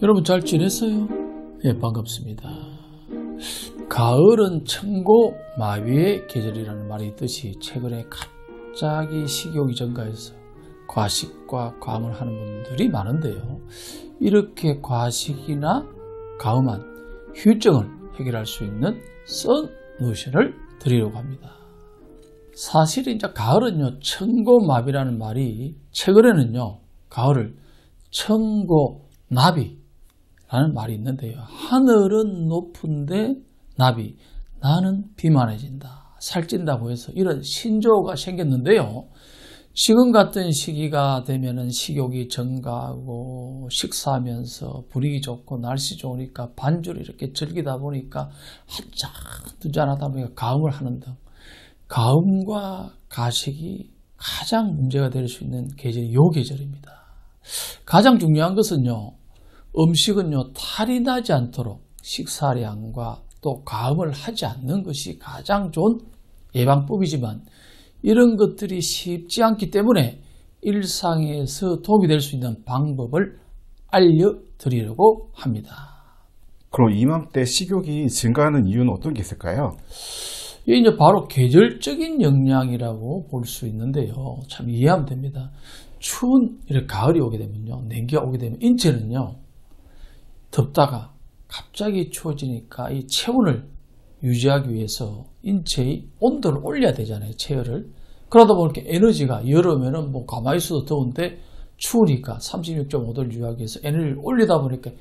여러분 잘 지냈어요? 예, 반갑습니다. 가을은 천고 마비의 계절이라는 말이 있듯이 최근에 갑자기 식욕이 증가해서 과식과 과음을 하는 분들이 많은데요. 이렇게 과식이나 과음한 휴증을 해결할 수 있는 썬루션을 드리려고 합니다. 사실 이제 가을은요, 천고마비라는 말이 최근에는요, 가을을 천고나비라는 말이 있는데요. 하늘은 높은데 나비, 나는 비만해진다, 살찐다고 해서 이런 신조어가 생겼는데요. 지금 같은 시기가 되면은 식욕이 증가하고 식사하면서 분위기 좋고 날씨 좋으니까 반주를 이렇게 즐기다 보니까 한 잔, 두 잔 하다 보니까 가음을 하는 등 가음과 가식이 가장 문제가 될 수 있는 계절이 이 계절입니다. 가장 중요한 것은요, 음식은요, 탈이 나지 않도록 식사량과 또 가음을 하지 않는 것이 가장 좋은 예방법이지만 이런 것들이 쉽지 않기 때문에 일상에서 도움이 될 수 있는 방법을 알려드리려고 합니다. 그럼 이맘때 식욕이 증가하는 이유는 어떤 게 있을까요? 이게 이제 바로 계절적인 영향이라고 볼 수 있는데요. 참 이해하면 됩니다. 추운 이렇게 가을이 오게 되면요, 냉기가 오게 되면 인체는요, 덥다가 갑자기 추워지니까 이 체온을 유지하기 위해서 인체의 온도를 올려야 되잖아요, 체열을. 그러다 보니까 에너지가 여름에는 뭐 가만히 있어도 더운데 추우니까 36.5도를 유지하기 위해서 에너지를 올리다 보니까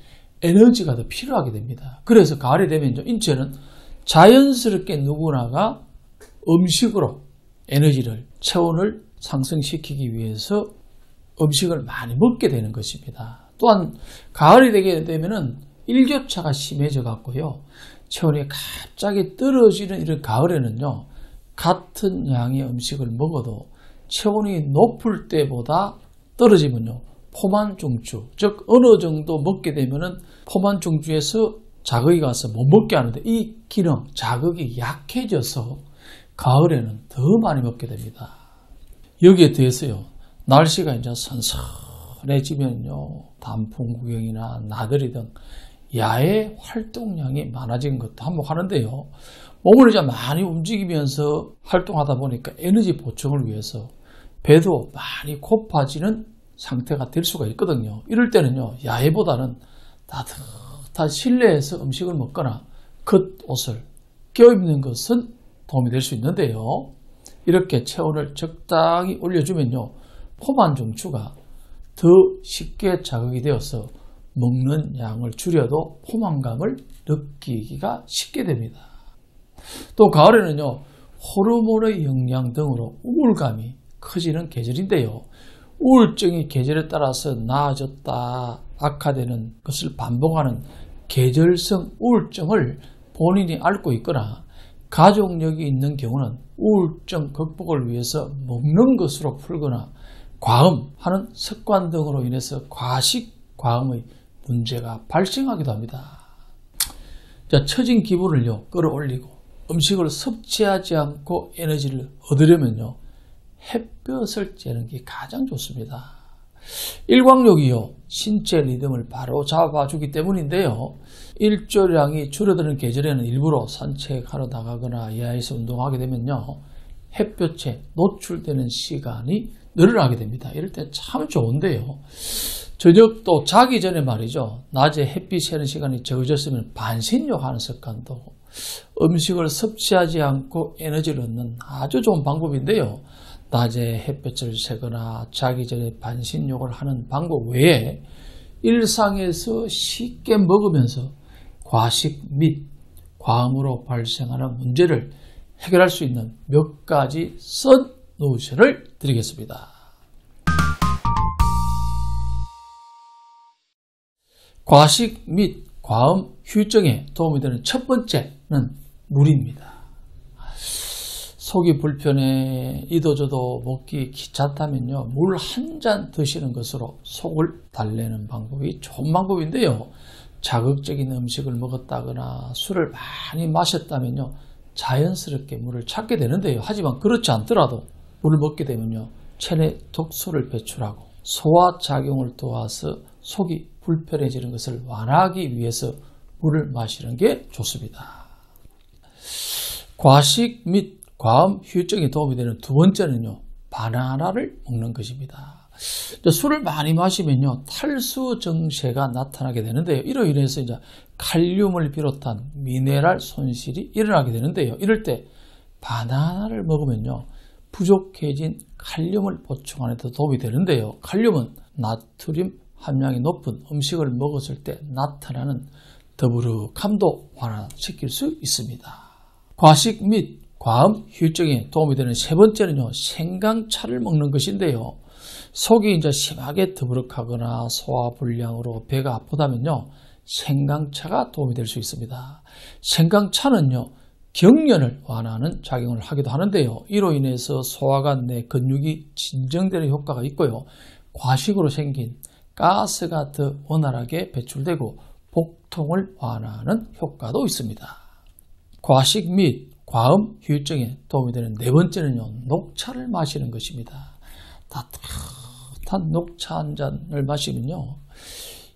에너지가 더 필요하게 됩니다. 그래서 가을이 되면 인체는 자연스럽게 누구나가 음식으로 에너지를, 체온을 상승시키기 위해서 음식을 많이 먹게 되는 것입니다. 또한 가을이 되게 되면은 일교차가 심해져 갖고요, 체온이 갑자기 떨어지는 이런 가을에는요, 같은 양의 음식을 먹어도 체온이 높을 때보다 떨어지면요, 포만중추, 즉 어느 정도 먹게 되면은 포만중추에서 자극이 가서 못 먹게 하는데 이 기능, 자극이 약해져서 가을에는 더 많이 먹게 됩니다. 여기에 대해서요, 날씨가 이제 선선해지면요, 단풍 구경이나 나들이 등 야외 활동량이 많아진 것도 한몫하는데요. 몸을 이제 많이 움직이면서 활동하다 보니까 에너지 보충을 위해서 배도 많이 고파지는 상태가 될 수가 있거든요. 이럴 때는요, 야외보다는 따뜻한 실내에서 음식을 먹거나 겉옷을 껴입는 것은 도움이 될 수 있는데요. 이렇게 체온을 적당히 올려주면요, 포만중추가 더 쉽게 자극이 되어서 먹는 양을 줄여도 포만감을 느끼기가 쉽게 됩니다. 또 가을에는요, 호르몬의 영향 등으로 우울감이 커지는 계절인데요. 우울증이 계절에 따라서 나아졌다, 악화되는 것을 반복하는 계절성 우울증을 본인이 앓고 있거나 가족력이 있는 경우는 우울증 극복을 위해서 먹는 것으로 풀거나 과음하는 습관 등으로 인해서 과식, 과음의 문제가 발생하기도 합니다. 자, 처진 기분을요, 끌어올리고 음식을 섭취하지 않고 에너지를 얻으려면요, 햇볕을 쬐는 게 가장 좋습니다. 일광욕이요, 신체 리듬을 바로 잡아주기 때문인데요. 일조량이 줄어드는 계절에는 일부러 산책하러 나가거나 야외에서 운동하게 되면요, 햇볕에 노출되는 시간이 늘어나게 됩니다. 이럴 때 참 좋은데요. 저녁도 자기 전에 말이죠, 낮에 햇빛 쬐는 시간이 적어졌으면 반신욕 하는 습관도 음식을 섭취하지 않고 에너지를 얻는 아주 좋은 방법인데요. 낮에 햇볕을 쐬거나 자기 전에 반신욕을 하는 방법 외에 일상에서 쉽게 먹으면서 과식 및 과음으로 발생하는 문제를 해결할 수 있는 몇 가지 썬루션을 드리겠습니다. 과식 및 과음 휴증에 도움이 되는 첫 번째는 물입니다. 속이 불편해 이도저도 먹기 귀찮다면요, 물 한 잔 드시는 것으로 속을 달래는 방법이 좋은 방법인데요. 자극적인 음식을 먹었다거나 술을 많이 마셨다면요, 자연스럽게 물을 찾게 되는데요. 하지만 그렇지 않더라도 물을 먹게 되면요, 체내 독소를 배출하고 소화작용을 도와서 속이 불편해지는 것을 완화하기 위해서 물을 마시는 게 좋습니다. 과식 및 과음 휴유증에 도움이 되는 두 번째는요, 바나나를 먹는 것입니다. 술을 많이 마시면요, 탈수 증세가 나타나게 되는데요. 이로 인해서 이제 칼륨을 비롯한 미네랄 손실이 일어나게 되는데요. 이럴 때 바나나를 먹으면요, 부족해진 칼륨을 보충하는 데 도움이 되는데요. 칼륨은 나트륨 함량이 높은 음식을 먹었을 때 나타나는 더부룩함도 완화시킬 수 있습니다. 과식 및 과음 휴유증에 도움이 되는 세 번째는요, 생강차를 먹는 것인데요. 속이 이제 심하게 더부룩하거나 소화불량으로 배가 아프다면요, 생강차가 도움이 될 수 있습니다. 생강차는요, 경련을 완화하는 작용을 하기도 하는데요. 이로 인해서 소화관 내 근육이 진정되는 효과가 있고요. 과식으로 생긴 가스가 더 원활하게 배출되고 복통을 완화하는 효과도 있습니다. 과식 및 과음 휴유증에 도움이 되는 네 번째는요, 녹차를 마시는 것입니다. 따뜻한 녹차 한 잔을 마시면요,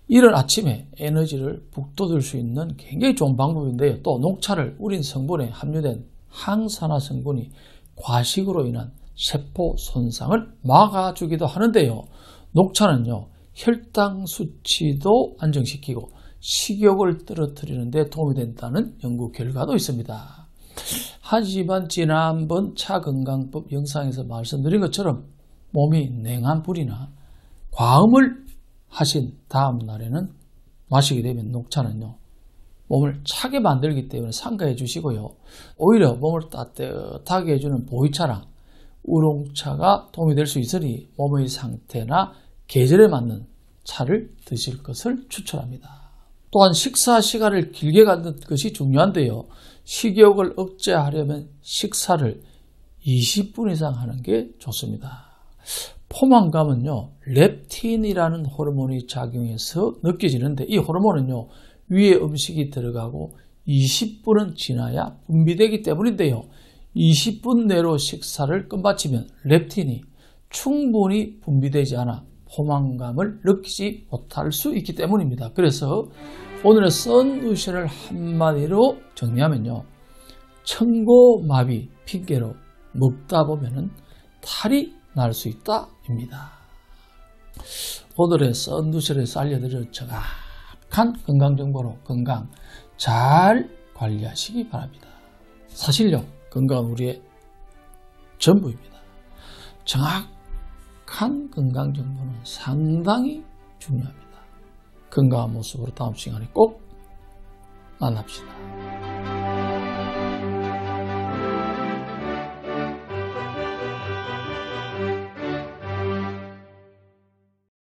이른 아침에 에너지를 북돋을 수 있는 굉장히 좋은 방법인데요. 또 녹차를 우린 성분에 함유된 항산화 성분이 과식으로 인한 세포 손상을 막아주기도 하는데요. 녹차는요, 혈당 수치도 안정시키고 식욕을 떨어뜨리는 데 도움이 된다는 연구 결과도 있습니다. 하지만 지난번 차건강법 영상에서 말씀드린 것처럼 몸이 냉한 불이나 과음을 하신 다음 날에는 마시게 되면 녹차는요, 몸을 차게 만들기 때문에 삼가해 주시고요. 오히려 몸을 따뜻하게 해주는 보이차랑 우롱차가 도움이 될 수 있으니 몸의 상태나 계절에 맞는 차를 드실 것을 추천합니다. 또한 식사 시간을 길게 갖는 것이 중요한데요. 식욕을 억제하려면 식사를 20분 이상 하는 게 좋습니다. 포만감은요, 렙틴이라는 호르몬이 작용해서 느껴지는데, 이 호르몬은요, 위에 음식이 들어가고 20분은 지나야 분비되기 때문인데요. 20분 내로 식사를 끝마치면 렙틴이 충분히 분비되지 않아 포만감을 느끼지 못할 수 있기 때문입니다. 그래서 오늘의 썬루션을 한마디로 정리하면요, 청고마비 핑계로 먹다 보면은 탈이 날 수 있다 입니다. 오늘의 썬루션에서 알려드린 정확한 건강정보로 건강 잘 관리하시기 바랍니다. 사실요, 건강은 우리의 전부입니다. 정확한 건강정보는 상당히 중요합니다. 건강한 모습으로 다음 시간에 꼭 만납시다.